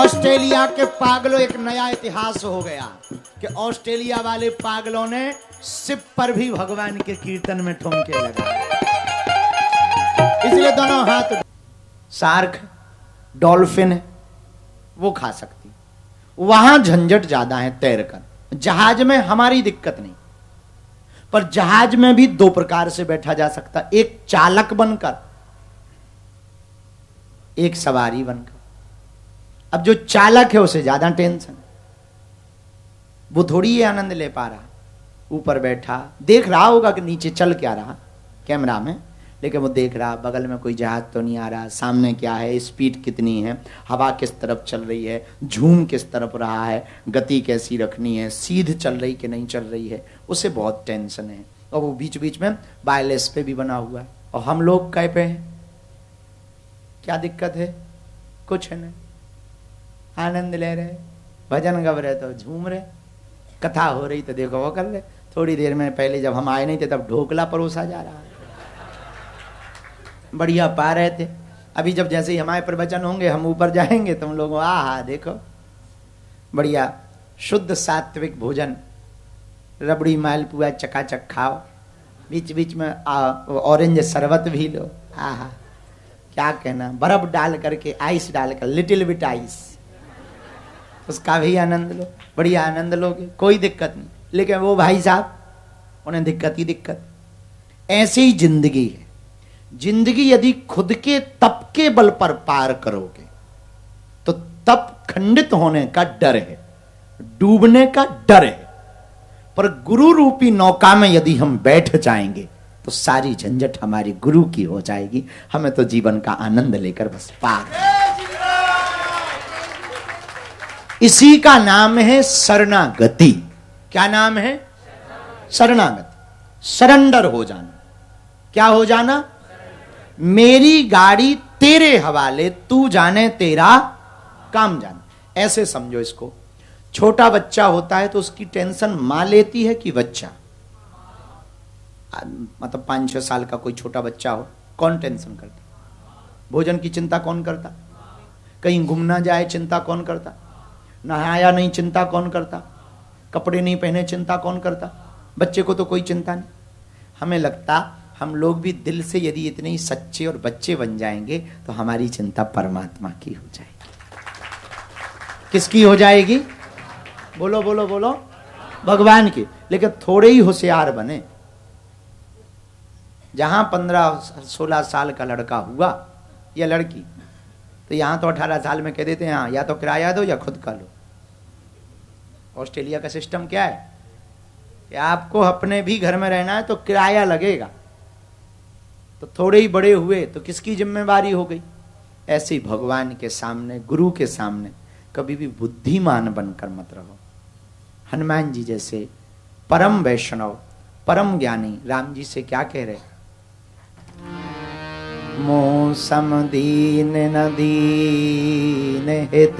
Australia के पागलों, एक नया इतिहास हो गया कि ऑस्ट्रेलिया वाले पागलों ने शिप पर भी भगवान के कीर्तन में ठुमके लगाए। इसलिए दोनों हाथ, शार्क डॉल्फिन है वो खा सकती, वहां झंझट ज्यादा है तैरकर। जहाज में हमारी दिक्कत नहीं, पर जहाज में भी दो प्रकार से बैठा जा सकता, एक चालक बनकर, एक सवारी बनकर। अब जो चालक है उसे ज्यादा टेंशन, वो थोड़ी ये आनंद ले पा रहा, ऊपर बैठा देख रहा होगा कि नीचे चल क्या रहा कैमरा में, लेकिन वो देख रहा बगल में कोई जहाज तो नहीं आ रहा, सामने क्या है, स्पीड कितनी है, हवा किस तरफ चल रही है, झूम किस तरफ रहा है, गति कैसी रखनी है, सीध चल रही कि नहीं चल रही है, उसे बहुत टेंशन है। और वो बीच बीच में वायरलेस पे भी बना हुआ है, और हम लोग कै पे हैं, क्या दिक्कत है, कुछ है नहीं, आनंद ले रहे, भजन गा रहे तो झूम रहे, कथा हो रही तो देखो वो कर रहे। थोड़ी देर में पहले जब हम आए नहीं थे तब ढोकला परोसा जा रहा है, बढ़िया पा रहे थे। अभी जब जैसे ही हमारे प्रवचन होंगे हम ऊपर जाएंगे तुम लोग आहा देखो बढ़िया शुद्ध सात्विक भोजन, रबड़ी मालपुआ चकाचक खाओ, बीच बीच में ऑरेंज शरबत भी लो, आहा क्या कहना, बर्फ डाल करके, आइस डाल कर, लिटिल बिट आइस, उसका भी आनंद लो, बढ़िया आनंद लोगे, कोई दिक्कत नहीं। लेकिन वो भाई साहब उन्हें दिक्कत ही दिक्कत। ऐसी ही जिंदगी है, जिंदगी यदि खुद के तप के बल पर पार करोगे तो तप खंडित होने का डर है, डूबने का डर है, पर गुरु रूपी नौका में यदि हम बैठ जाएंगे तो सारी झंझट हमारी गुरु की हो जाएगी, हमें तो जीवन का आनंद लेकर बस पार। इसी का नाम है शरणागति। क्या नाम है? शरणागति, सरेंडर हो जाना। क्या हो जाना? मेरी गाड़ी तेरे हवाले, तू जाने तेरा काम जाने। ऐसे समझो इसको, छोटा बच्चा होता है तो उसकी टेंशन मां लेती है कि बच्चा, मतलब 5-6 साल का कोई छोटा बच्चा हो, कौन टेंशन करता? भोजन की चिंता कौन करता? कहीं घूम ना जाए चिंता कौन करता? नहाया नहीं चिंता कौन करता? कपड़े नहीं पहने चिंता कौन करता? बच्चे को तो कोई चिंता नहीं। हमें लगता हम लोग भी दिल से यदि इतने ही सच्चे और बच्चे बन जाएंगे तो हमारी चिंता परमात्मा की हो जाएगी। किसकी हो जाएगी? बोलो बोलो बोलो, भगवान की। लेकिन थोड़े ही होशियार बने। जहां 15-16 साल का लड़का हुआ या लड़की, तो यहां तो 18 साल में कह देते हैं हाँ या तो किराया दो या खुद का लो। ऑस्ट्रेलिया का सिस्टम क्या है कि आपको अपने भी घर में रहना है तो किराया लगेगा। तो थोड़े ही बड़े हुए तो किसकी जिम्मेवारी हो गई? ऐसे ही भगवान के सामने, गुरु के सामने कभी भी बुद्धिमान बनकर मत रहो। हनुमान जी जैसे परम वैष्णव, परम ज्ञानी राम जी से क्या कह रहे? मोह सम दीन न दीन हित,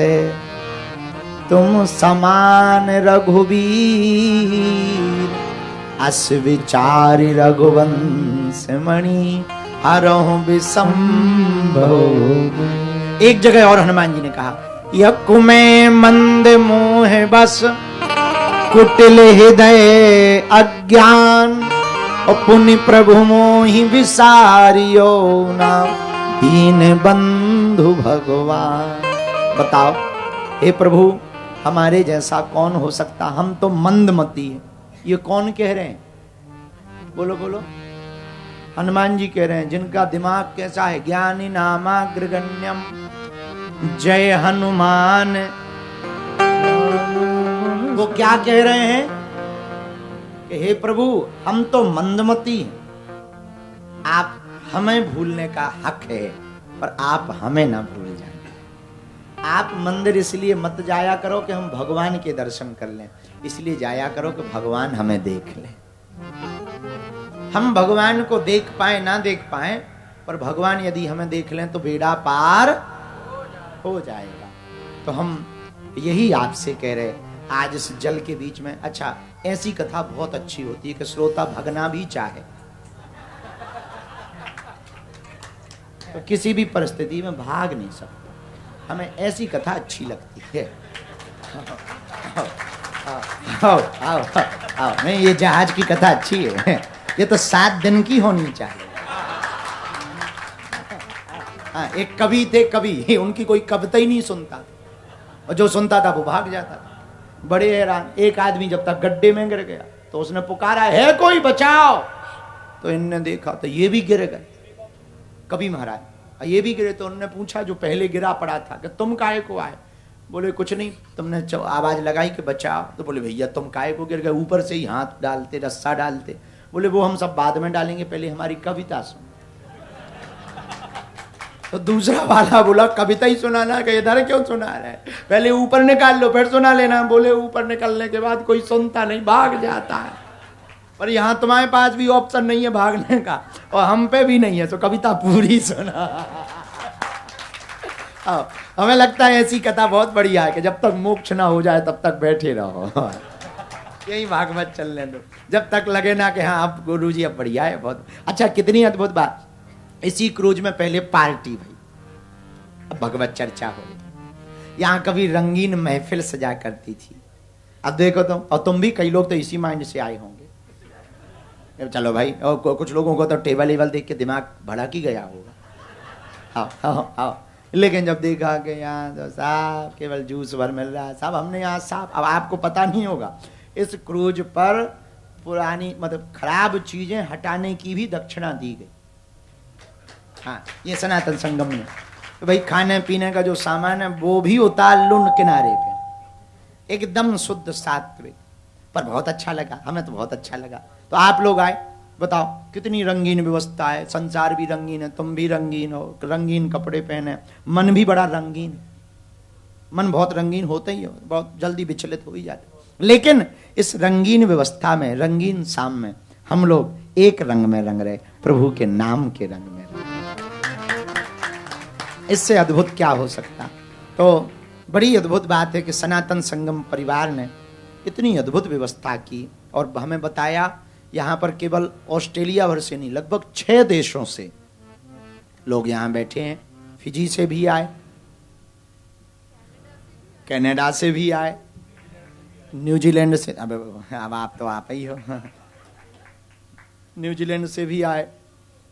तुम समान रघुवीर, अस विचारि रघुवंश मणि, हरहु विसंभव। एक जगह और हनुमान जी ने कहा, यकु में मंद मोह बस, कुटिल हृदय अज्ञान, पुनि प्रभु मोहि विसारियो नाम, दीन बंधु भगवान। बताओ हे प्रभु, हमारे जैसा कौन हो सकता? हम तो मंदमती है। ये कौन कह रहे हैं? बोलो बोलो। हनुमान जी कह रहे हैं, जिनका दिमाग कैसा है? ज्ञानी नामाग्रगण्यम जय हनुमान। वो क्या कह रहे हैं कि हे प्रभु, हम तो मंदमती हैं, आप हमें भूलने का हक है, पर आप हमें ना भूल जाए। आप मंदिर इसलिए मत जाया करो कि हम भगवान के दर्शन कर लें, इसलिए जाया करो कि भगवान हमें देख ले। हम भगवान को देख पाए ना देख पाए, पर भगवान यदि हमें देख लें तो बेड़ा पार हो जाएगा। तो हम यही आपसे कह रहे आज इस जल के बीच में। अच्छा, ऐसी कथा बहुत अच्छी होती है कि श्रोता भगना भी चाहे तो किसी भी परिस्थिति में भाग नहीं सकता। हमें ऐसी कथा अच्छी लगती है। आओ आओ आओ, नहीं ये जहाज की कथा अच्छी है, ये तो 7 दिन की होनी चाहिए। हाँ, एक कवि थे, कवि, उनकी कोई कविता ही नहीं सुनता, और जो सुनता था वो भाग जाता था। बड़े हैरान, एक आदमी जब तक गड्ढे में गिर गया तो उसने पुकारा, है कोई बचाओ, तो इनने देखा तो ये भी गिर गए, कवि महाराज ये भी गिरे। तो उन्होंने पूछा जो पहले गिरा पड़ा था कि तुम काहे को आए? बोले कुछ नहीं, तुमने आवाज लगाई कि बचाओ। तो बोले भैया तुम काहे को गिर गए? ऊपर से ही हाथ डालते, रस्सा डालते। बोले वो हम सब बाद में डालेंगे, पहले हमारी कविता सुन। तो दूसरा वाला बोला कविता ही सुनाना, कि इधर क्यों सुना रहा है, पहले ऊपर निकाल लो फिर सुना लेना। बोले ऊपर निकलने के बाद कोई सुनता नहीं, भाग जाता है। पर यहाँ तुम्हारे पास भी ऑप्शन नहीं है भागने का, और हम पे भी नहीं है, तो कविता पूरी सुना। हमें लगता है ऐसी कथा बहुत बढ़िया है कि जब तक मोक्ष ना हो जाए तब तक बैठे रहो, यही भागवत चलने दो, जब तक लगे ना कि हाँ अब गुरुजी अब बढ़िया है, बहुत अच्छा। कितनी अद्भुत बात। इसी क्रूज में पहले पार्टी भाई, अब भगवत चर्चा हो रही, यहाँ कभी रंगीन महफिल सजा करती थी। अब देखो तुम, और तुम भी कई लोग तो इसी माइंड से आए होंगे, चलो भाई, और कुछ लोगों को तो टेबल वेबल देख के दिमाग भड़क ही गया होगा। आओ आओ आओ, लेकिन जब देखा कि यहाँ तो साहब केवल जूस भर मिल रहा है, साहब हमने यहाँ साहब, अब आपको पता नहीं होगा इस क्रूज पर पुरानी मतलब खराब चीजें हटाने की भी दक्षिणा दी गई। हाँ, ये सनातन संगम में तो भाई खाने पीने का जो सामान है वो भी उतार लो किनारे पे, एकदम शुद्ध सात्विक। पर बहुत अच्छा लगा, हमें तो बहुत अच्छा लगा। तो आप लोग आए, बताओ कितनी रंगीन व्यवस्था है, संसार भी रंगीन है, तुम भी रंगीन हो, रंगीन कपड़े पहने, मन भी बड़ा रंगीन। मन बहुत रंगीन होता ही हो, बहुत जल्दी विचलित हो ही जाते। लेकिन इस रंगीन व्यवस्था में, रंगीन शाम में हम लोग एक रंग में रंग रहे, प्रभु के नाम के रंग में रंग। इससे अद्भुत क्या हो सकता। तो बड़ी अद्भुत बात है कि सनातन संगम परिवार ने इतनी अद्भुत व्यवस्था की, और हमें बताया यहाँ पर केवल ऑस्ट्रेलिया भर से नहीं, लगभग 6 देशों से लोग यहाँ बैठे हैं। फिजी से भी आए, कनाडा से भी आए, न्यूजीलैंड से, अब आप तो आप ही हो, न्यूजीलैंड से भी आए,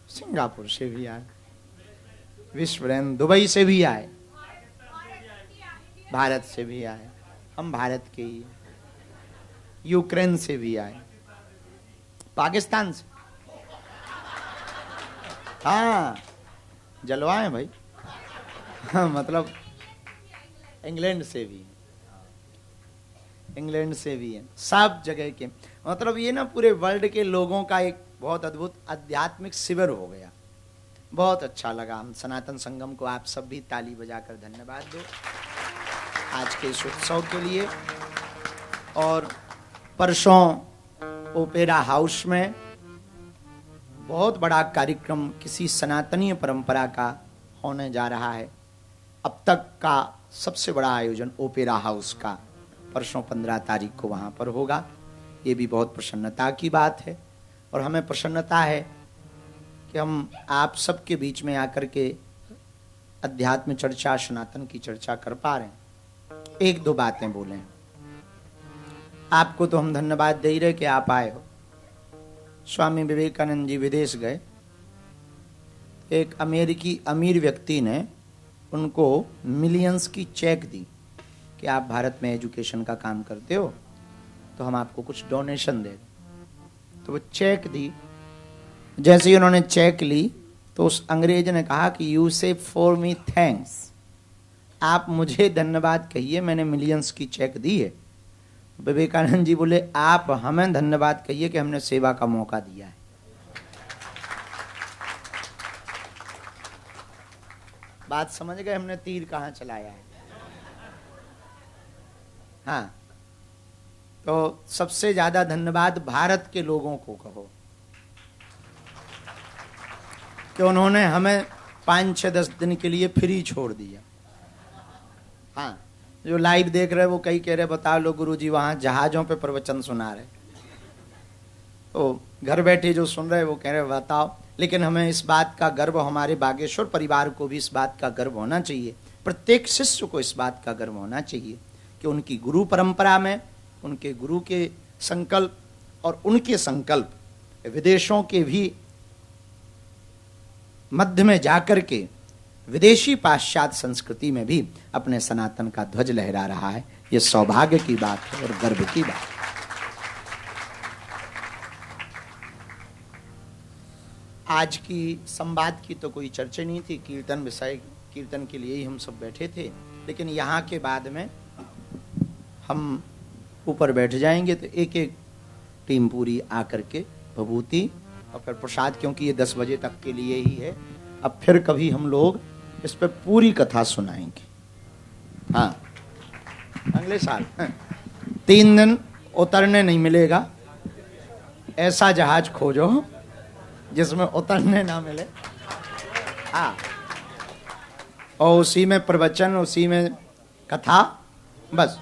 सिंगापुर से भी आए, विश्वरेंद्र दुबई से भी आए, भारत से भी आए, हम भारत के ही, यूक्रेन से भी आए, पाकिस्तान से, हाँ जलवाए भाई, हाँ मतलब इंग्लैंड से भी, इंग्लैंड से भी है, सब जगह के। मतलब ये ना पूरे वर्ल्ड के लोगों का एक बहुत अद्भुत आध्यात्मिक शिविर हो गया। बहुत अच्छा लगा। हम सनातन संगम को आप सब भी ताली बजाकर धन्यवाद दो आज के इस उत्सव के लिए। और परसों ओपेरा हाउस में बहुत बड़ा कार्यक्रम किसी सनातनीय परंपरा का होने जा रहा है। अब तक का सबसे बड़ा आयोजन ओपेरा हाउस का परसों 15 तारीख को वहाँ पर होगा। ये भी बहुत प्रसन्नता की बात है, और हमें प्रसन्नता है कि हम आप सबके बीच में आकर के अध्यात्म चर्चा, सनातन की चर्चा कर पा रहे हैं। एक दो बातें बोलें। आपको तो हम धन्यवाद दे ही रहे कि आप आए हो। स्वामी विवेकानंद जी विदेश गए, एक अमेरिकी अमीर व्यक्ति ने उनको मिलियंस की चेक दी कि आप भारत में एजुकेशन का काम करते हो तो हम आपको कुछ डोनेशन दे। तो वो चेक दी। जैसे ही उन्होंने चेक ली तो उस अंग्रेज ने कहा कि यू से फॉर मी थैंक्स, आप मुझे धन्यवाद कहिए, मैंने मिलियंस की चेक दी है। विवेकानंद जी बोले आप हमें धन्यवाद कहिए कि हमने सेवा का मौका दिया है। बात समझ गए हमने तीर कहां चलाया है। हाँ, तो सबसे ज्यादा धन्यवाद भारत के लोगों को कहो कि उन्होंने हमें 5-6-10 दिन के लिए फ्री छोड़ दिया। हाँ, जो लाइव देख रहे वो कई कह रहे बताओ लो गुरुजी वहां जहाजों पे प्रवचन सुना रहे, तो घर बैठे जो सुन रहे वो कह रहे बताओ। लेकिन हमें इस बात का गर्व, हमारे बागेश्वर परिवार को भी इस बात का गर्व होना चाहिए प्रत्येक शिष्य को इस बात का गर्व होना चाहिए कि उनकी गुरु परंपरा में उनके गुरु के संकल्प और उनके संकल्प विदेशों के भी मध्य में जाकर के विदेशी पाश्चात्य संस्कृति में भी अपने सनातन का ध्वज लहरा रहा है। यह सौभाग्य की बात है और गर्व की बात है। आज की संवाद की तो कोई चर्चा नहीं थी, कीर्तन विषय कीर्तन के लिए ही हम सब बैठे थे, लेकिन यहाँ के बाद में हम ऊपर बैठ जाएंगे तो एक एक टीम पूरी आकर के विभूति और फिर प्रसाद, क्योंकि ये 10 बजे तक के लिए ही है। अब फिर कभी हम लोग इस पर पूरी कथा सुनाएंगे। हाँ, अगले साल 3 दिन उतरने नहीं मिलेगा, ऐसा जहाज खोजो जिसमें उतरने ना मिले। हाँ, और उसी में प्रवचन, उसी में कथा, बस।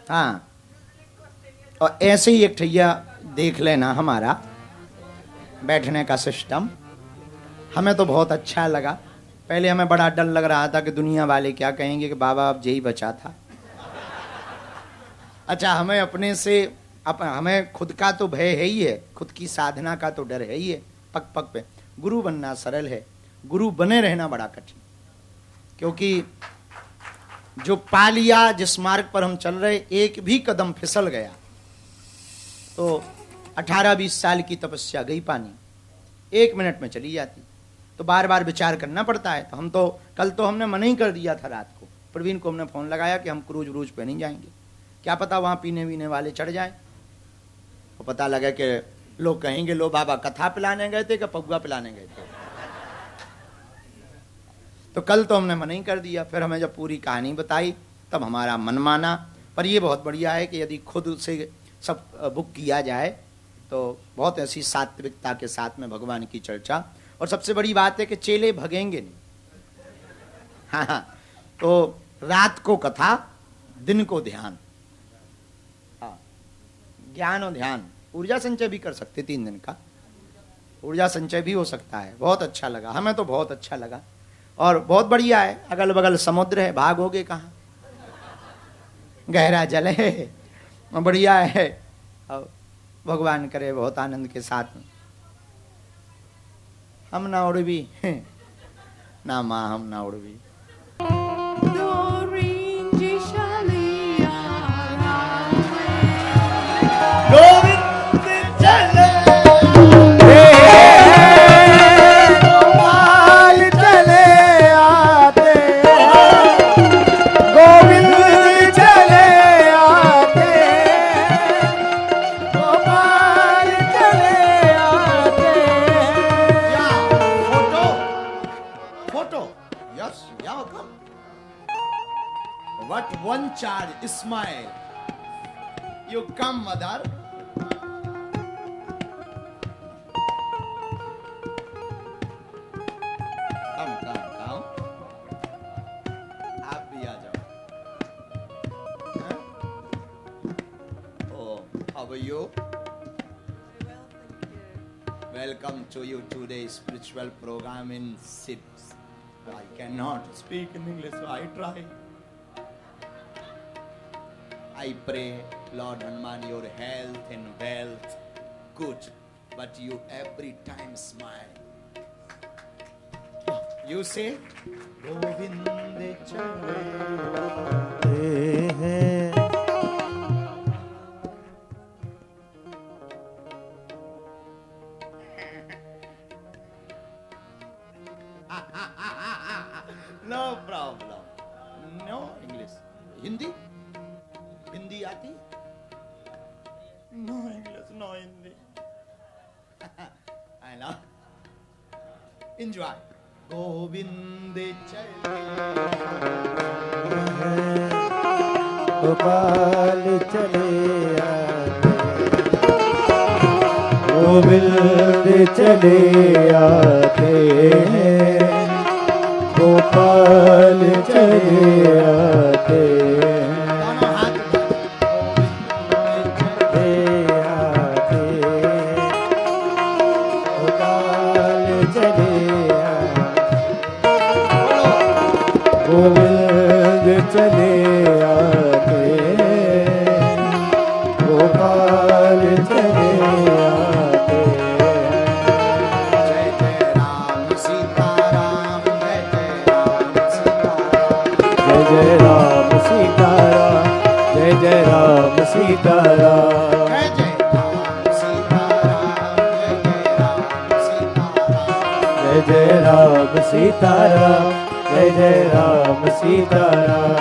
हाँ, और ऐसे ही एक ठैया देख लेना हमारा बैठने का सिस्टम। हमें तो बहुत अच्छा लगा। पहले हमें बड़ा डर लग रहा था कि दुनिया वाले क्या कहेंगे कि बाबा अब यही बचा था। अच्छा, हमें अपने से हमें खुद का तो भय है ही है, खुद की साधना का तो डर है ही है पग पग पे। गुरु बनना सरल है, गुरु बने रहना बड़ा कठिन, क्योंकि जो पा लिया, जिस मार्ग पर हम चल रहे, एक भी कदम फिसल गया तो 18-20 साल की तपस्या गई पानी, 1 मिनट में चली जाती। तो बार बार विचार करना पड़ता है। तो हम तो कल तो हमने मना ही कर दिया था, रात को प्रवीण को हमने फोन लगाया कि हम क्रूज व्रूज पे नहीं जाएंगे, क्या पता वहां पीने वीने वाले चढ़ जाए। तो पता लगा कि लोग कहेंगे लो बाबा कथा पिलाने गए थे कि पगुआ पिलाने गए थे। तो कल तो हमने मना ही कर दिया। फिर हमें जब पूरी कहानी बताई तब हमारा मन माना। पर ये बहुत बढ़िया है कि यदि खुद से सब बुक किया जाए तो बहुत ऐसी सात्विकता के साथ में भगवान की चर्चा। और सबसे बड़ी बात है कि चेले भगेंगे नहीं। हाँ, तो रात को कथा, दिन को ध्यान। हाँ, ज्ञान और ध्यान, ऊर्जा संचय भी कर सकते, 3 दिन का ऊर्जा संचय भी हो सकता है। बहुत अच्छा लगा, हमें तो बहुत अच्छा लगा। और बहुत बढ़िया है, अगल बगल समुद्र है, भागोगे कहाँ, गहरा जल है, बढ़िया है। और भगवान करे बहुत आनंद के साथ में हम ना उड़वी ना माँ हम ना उड़वी। गोविंद चले गोपाल चले आते, गोविंद चले आते, गोपाल चले आते। या फोटो यस, या कम। What one charge, smile. You come, mother. Come. आप भी आ जाओ। हाँ? Oh, how are you? Welcome to you today's spiritual program in SIPS. I cannot speak in English, so I try. I pray, Lord Hanuman, your health and wealth, good, but you every time smile. You say, Govind chale hain. No problem. No English. Hindi? Hindi आती? No English, no Hindi. I know. Enjoy. Govind चले गोपाल चले आते, गोविंद चले आते, गोपाल चले आते। चले आते, गोपाल चले आते। जय जय राम सीताराम, जय जय राम सीताराम, जय जय राम सीताराम, जय जय राम सीताराम। जय जय राम सीताराम, जय जय राम सीताराम, जय जय राम सीताराम, जय जय राम सीताराम।